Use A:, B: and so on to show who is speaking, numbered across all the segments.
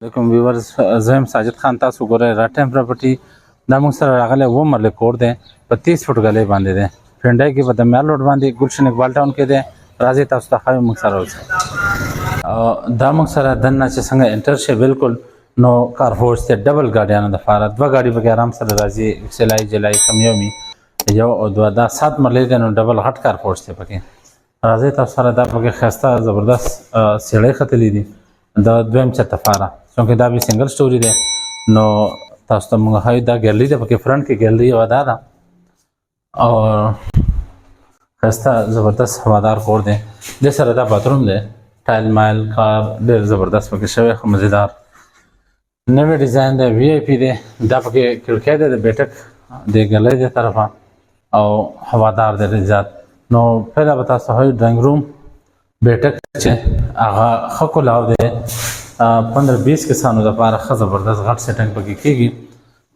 A: علیکم ویورز زه یم ساجد خان تاسو ګورئ را ټایم پراپرټي دا موږ سره راغلی اووه مرلې کور دی په 30 فوټ ګلۍ باندې دی پنډۍ کې په د میار روډ باندې ګلشن اقبال ټاون کې دی راځئ تاسو ته ښایو موږ سره اوسئ دا موږ سره دننه چې څنګه انټر شي بالکل نو کار هورس دی ډبل ګاډیانو دپاره دوه ګاډي پکې آرام سره راځي سلای جلای کم یو وي یو او دوه دا 7 مرلې دی نو ډبل غټ کار هورس دی پکې راځئ تاسو سره دا پکې ښایسته زبردست سیړۍ ختلي دي د دویم چت لپاره چونکې دا به سنګل سټوري دی نو تاسو ته موږ ښایو دا ګیلري ده پکې فرنټ کې ګیلري یوه دا ده او ښایسته زبردست هوادار کور دی دې سره دا باتروم دی ټایل مایل کار ډېر زبردست پکې شوی ښه مزېدار نوی ډیزاین دی وی آی پي دی دا پکې کړکۍ دی د بیټک د ګلۍ دې طرفه او هوادار دی ډېر زیات نو پهله به تاسو ښایو ډرایینګ روم بیټک چې هغه ښه کلاو دی 15-20 کسانو لپاره ښه زبردست غټ سیټنګ پکې کېږي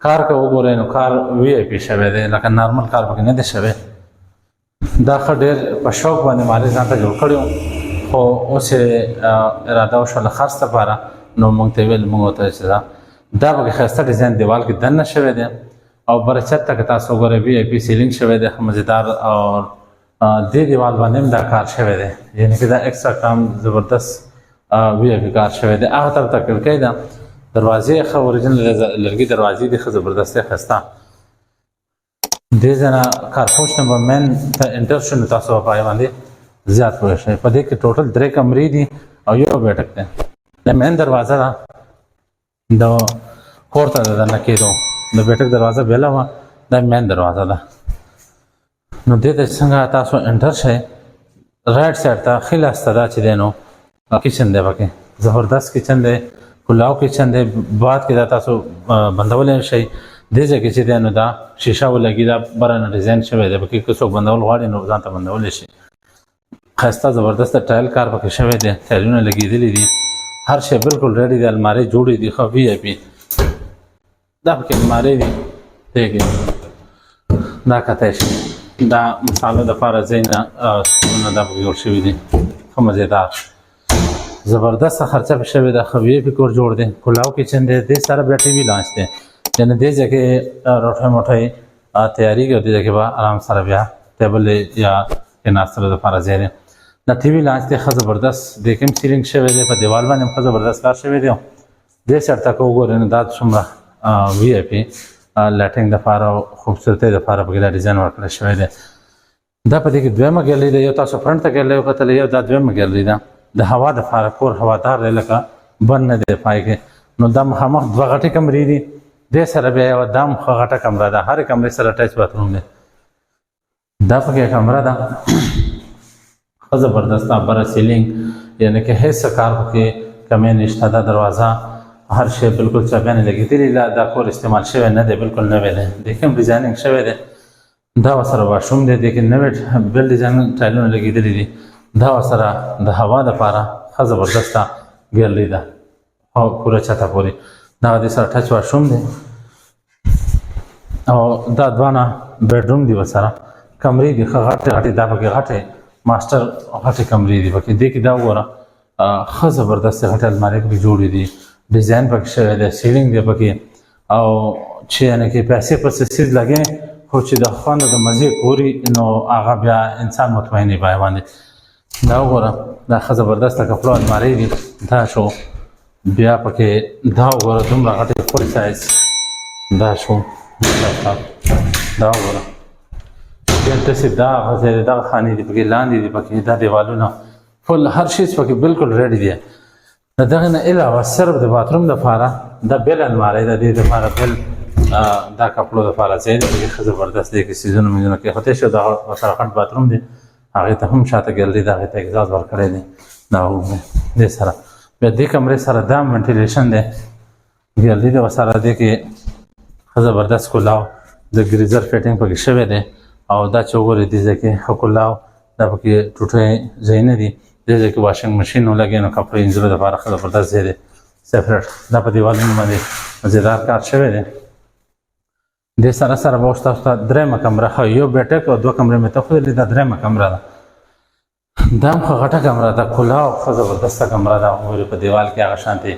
A: کار که وګورئ نو کار وی آی پي شوی دی لکه نارمل کار پکې نه دی شوی دا ښه ډېر په شوق باندې مالک ځان ته جوړ کړی خو اوس یې اراده وشوه له خرڅ لپاره نو موږ ته یې ویل موږ ورته چې دا پکې ښایسته ډیزاین دیوال کې دننه شوی دی او بره چت ته که تاسو وګورئ وی آی پي سیلینګ شوی دی ښه مزېدار او دې دیوال باندې هم دا کار شوی دی یعنې که دا اکسټرا کام زبردست وی آی پي کار شوی دی هغه طرف ته کړکۍ ده دروازې ښه اوریجنل لرګي دروازې دي ښه زبردست دی ښایسته دې ځای نه کارپوش نه به مین ته انټر شو نو تاسو به په هغې باندې زیات پوه شئ په دې کې ټوټل 3 کمرې دي او یو بیټک دی دا مین دروازه ده د کور ته د دننه کېدو د بیټک دروازه بېله وه دا مین دروازه ده نو دې ته څنګه تاسو انټر شئ رایټ سایډ ته ښي لاس ته دا چې دی نو کچن دی پکې زبردست کچن دی کلاو کچن دی باد کې دا تاسو بندولی شئ دې ځای کې چې دی نو دا شیشه ولګي دا بره نه ډیزاین شوی دی پکې که څوک بندول غواړي نو ځان ته بندولی شي ښایسته زبردست ټایل کار پکې شوی دی ټایلونه لګېدلي دي هر شی بالکل ریډي دی المارۍ جوړې دي ښه وی آی پي دا پکې المارۍ دي دې کې دا کتی شي دا مصالحو دپاره ځایونه سټورونه دا پکې جوړ شوي دي ښه مزېدار زبردسته خرچه پې شوې ده ښه وی آی پي کور جوړ دی کلاو کچن دی دې سره بیا ټي وي لانچ دی یعنې دې ځای کې روټۍ موټۍ تیارېږي او دې ځای کې به آرام سره بیا ټیبل یا کېناستلو دپاره ځای دی دا ټي وي لانچ دی ښه زبردست دې کې هم سیلینګ شوی دی په دیوال باندې هم ښه زبردست کار شوی دی دې سایډ ته که وګورئ نو دا څومره وی آی پي لایټینګ دپاره او خوبصورتۍ دپاره پکې دا ډیزاین ورکړی شوی دی دا په دې کې دویمه ګیلري ده یو تاسو فرنټ ته ګیلري وکتلې یو دا دویمه ګیلري ده د هوا دپاره کور هوادار دی لکه بند نه دی پای کې نو دا مخامخ دوه غټې کمرې دي دې سره بیا یوه دا هم ښه غټه کمره ده هرې کمرې سره ټچ باتروم دی دا پکې کمره ده ښه زبردسته بره سیلینګ یعنې که هېڅ څه کار پکې کمی نشته دا دروازه هر شی بالکل چاپیانې لګېدلي دا کور استعمال شوی نه دی بالکل نوی دی دې کې هم ډیزایننګ شوی دی دا ورسره واشروم دی دې کې نوی بل ډیزاین ټایلونه لګېدلي دي دا ورسره د هوا دپاره ښه زبردسته ګیلري ده او پوره چته پورې دا دې سره ټچ واشروم دی او دا دوانه بیډروم دي ورسره کمرې دي ښه غټې غټې دا پکې غټې ماسټر غټې کمرې دي پکې دې کې دا وګوره ښه زبردستې غټې المارۍ پکې جوړې دي ډیزاین پکې شوی دی سیلینګ دی پکې او چې یعنې کې پیسې پسې سیز لګې خو چې د خوند د مزې کوري نو هغه بیا انسان مطمئن وي په هغې باندې دا وګوره دا ښه زبردسته کپړو المارۍ دي دا شو بیا پکې دا وګوره دومره غټې فل سایز دا شو دا وګوره بیا داسې دا هغه ځای دی دغه خانې دي پکې لاندې دي پکې دا دیوالونه فل هر شیز پکې بالکل ریډي دی د دغې نه علاوه صرف د باتروم دپاره دا بل المارۍ ده دې دپاره بل دا کپړو دپاره ځای دی پکې ښه زبردست دی کې سیزونه میزونه کېښودی شو دغه ورسره غټ باتروم دی هغې ته هم شاته ګیلري ده هغې ته اګزاز ورکړی دی دا دې سره بیا دې کمرې سره دا وینټیلیشن دی ګیلري دی ورسره دې کې ښه زبردست کلاو د ګریزر فیټینګ پکې شوی دی او دا چې وګورئ دې ځای کې ښه کلاو دا پکې ټوټې ځایونه دي دې ځای کې واشنګ مشین ولګوي نو کپړې وینځلو دپاره ښه زبردست ځای دی سپریټ دا په دیوالونو باندې مزېدار کار شوی دی دې سره سره به اوس تاسو ته درېیمه کمره ښه یو بیټک او 2 کمرې مې ته ښودلې دا درېیمه کمره ده دا هم ښه غټه کمره ده کلاو ښه زبردسته کمره ده وګورئ په دیوال کې هغه شانتې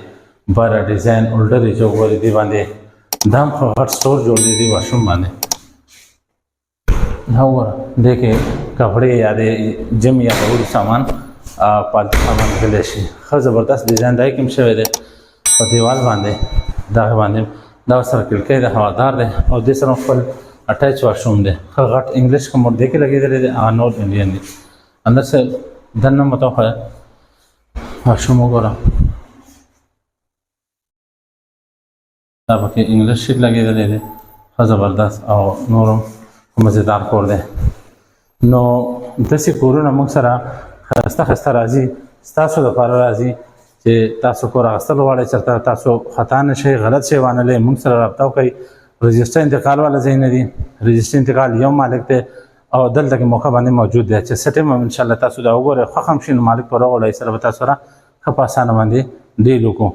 A: بار ډیزاین اولډر جو ور دي باندې دام خو هر سٹور جوړ دي واشروم باندې نو دیکھیں کپڑے یا جم یا ډول سامان پالتو سامان غلی شي ښه زبردست ډیزاین دی کوم شوی دی په دیوال باندې دغه باندې دا سره کړکۍ د هوادار دی او دې سره خپل اټیچ واشروم دی ښه غټ انګلیش کوم دی کې لګېدلی دی هغه نور انډین دی اندر سے دننه متوخه واشروم وګوره دا پکې انګلیش شیټ لګېدلی دی ښه زبردست او نورم مزیدار کور دی نو داسې کورونه موږ سره ښایسته ښایسته راځي ستاسو دپاره راځي چې تاسو کور اخیستل غواړئ چېرته تاسو خطا نه شئ غلط شی وانه لئ موږ سره رابطه وکړئ رجسټر انتقال والا ځای نه دي رجسټر انتقال یو مالک دی او دلته کې موقع باندې موجود دی چې څه ټایم هم انشاءالله تاسو دا وګورئ خوښ هم شي نو مالک په راوړئ سره به تاسو سره ښه په اسانه باندې ډیل وکړو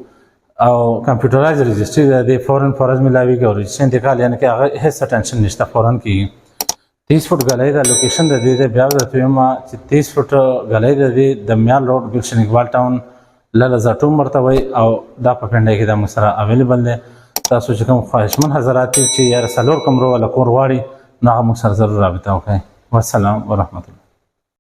A: او کمپیوټرایز رجسټري دی فوراً میلاویږي او رجسټر انتقال یعنې کې هغه هېڅ ټینشن نشته فوراً کېږي 30 فٹ غلی ده لوکیشن د دې بیا درته وایم چې 30 فٹ غلی د دې د میال روډ ګلشن اقبال ټاون لاله زاټوم ورته وایي او دا په پنډۍ کې دا موږ سره اویلیبل دی تاسو چې کوم خواهشمن حضرات چې یاره څلور کمرو والا کور غواړي نو هغه موږ سره ضرور رابطه وکړئ والسلام ورحمة الله